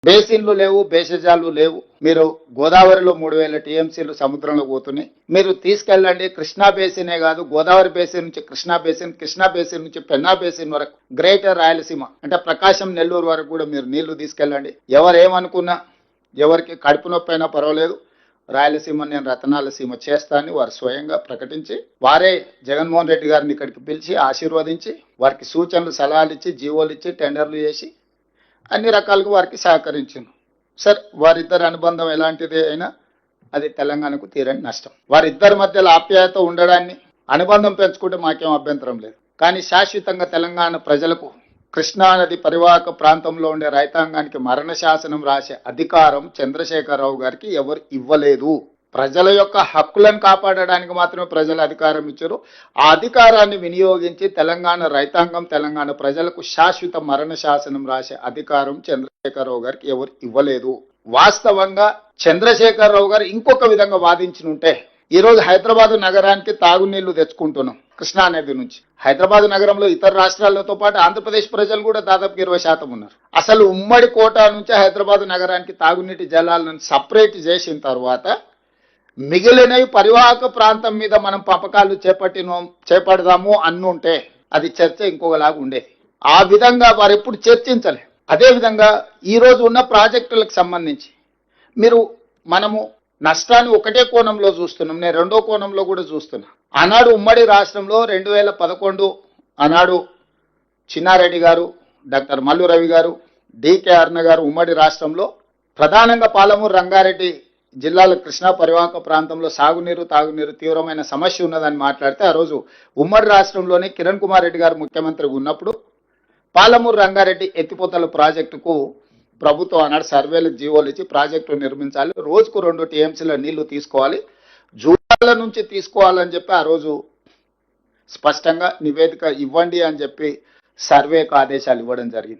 బేసిన్లు లేవు, బేసిజాలు లేవు. మీరు గోదావరిలో 3000 టీఎంసీలు సముద్రంలో పోతున్నాయి. మీరు తీసుకెళ్ళండి, కృష్ణా బేసినే కాదు, గోదావరి బేసిన్ నుంచి కృష్ణా బేసిన్, కృష్ణా బేసిన్ నుంచి పెన్నా బేసిన్ వరకు, గ్రేటర్ రాయలసీమ అంటే ప్రకాశం, నెల్లూరు వరకు కూడా మీరు నీళ్లు తీసుకెళ్ళండి. ఎవరేమనుకున్నా, ఎవరికి కడుపు నొప్పి అయినా పర్వాలేదు, రాయలసీమ నేను రతనాల సీమ చేస్తానని వారు స్వయంగా ప్రకటించి, వారే జగన్మోహన్ రెడ్డి గారిని ఇక్కడికి పిలిచి ఆశీర్వదించి, వారికి సూచనలు సలహాలు ఇచ్చి, జీవోలు ఇచ్చి, టెండర్లు చేసి అన్ని రకాలుగా వారికి సహకరించింది. సార్, వారిద్దరి అనుబంధం ఎలాంటిది అయినా అది తెలంగాణకు తీరని నష్టం. వారిద్దరి మధ్యలో ఆప్యాయత ఉండడాన్ని, అనుబంధం పెంచుకుంటే మాకేం అభ్యంతరం లేదు. కానీ శాశ్వతంగా తెలంగాణ ప్రజలకు కృష్ణానది పరివాహక ప్రాంతంలో ఉండే రైతాంగానికి మరణ శాసనం రాసే అధికారం చంద్రశేఖరరావు గారికి ఎవరు ఇవ్వలేదు. ప్రజల యొక్క హక్కులను కాపాడడానికి మాత్రమే ప్రజలు అధికారం ఇచ్చారు. ఆ అధికారాన్ని వినియోగించి తెలంగాణ రైతాంగం, తెలంగాణ ప్రజలకు శాశ్వత మరణ శాసనం రాసే అధికారం చంద్రశేఖరరావు గారికి ఎవరు ఇవ్వలేదు. వాస్తవంగా చంద్రశేఖరరావు గారు ఇంకొక విధంగా వాదించినుంటే ఈరోజు హైదరాబాద్ నగరానికి తాగునీళ్లు తెచ్చుకుంటున్నాం కృష్ణానది నుంచి. హైదరాబాద్ నగరంలో ఇతర రాష్ట్రాలతో పాటు ఆంధ్రప్రదేశ్ ప్రజలు కూడా దాదాపు 20% ఉన్నారు. అసలు ఉమ్మడి కోటా నుంచి హైదరాబాద్ నగరానికి తాగునీటి జలాలను సపరేట్ చేసిన తర్వాత మిగిలినవి పరివాహక ప్రాంతం మీద మనం పంపకాలు చేపడదాము అన్నుంటే అది చర్చ ఇంకొకలాగా ఉండేది. ఆ విధంగా వారు ఎప్పుడు చర్చించలే. అదేవిధంగా ఈరోజు ఉన్న ప్రాజెక్టులకు సంబంధించి మనము నష్టాన్ని ఒకటే కోణంలో చూస్తున్నాం, నేను రెండో కోణంలో కూడా చూస్తున్నా. ఆనాడు ఉమ్మడి రాష్ట్రంలో 2011 ఆనాడు చిన్నారెడ్డి గారు, డాక్టర్ మల్లు రవి గారు, డికే అరుణ గారు ఉమ్మడి రాష్ట్రంలో ప్రధానంగా పాలమూరు రంగారెడ్డి జిల్లాల కృష్ణా పరివాహక ప్రాంతంలో తాగునీరు తీవ్రమైన సమస్య ఉన్నదని మాట్లాడితే, ఆ రోజు ఉమ్మడి రాష్ట్రంలోనే కిరణ్ కుమార్ రెడ్డి గారు ముఖ్యమంత్రి ఉన్నప్పుడు పాలమూరు రంగారెడ్డి ఎత్తిపోతల ప్రాజెక్టుకు ప్రభుత్వం ఆనాడు సర్వేలకు జీవోలు ఇచ్చి ప్రాజెక్టు నిర్మించాలి, రోజుకు 2 టీఎంసీల నీళ్లు తీసుకోవాలి, జూరాల నుంచి తీసుకోవాలని చెప్పి ఆ రోజు స్పష్టంగా నివేదిక ఇవ్వండి అని చెప్పి సర్వేకు ఆదేశాలు ఇవ్వడం జరిగింది.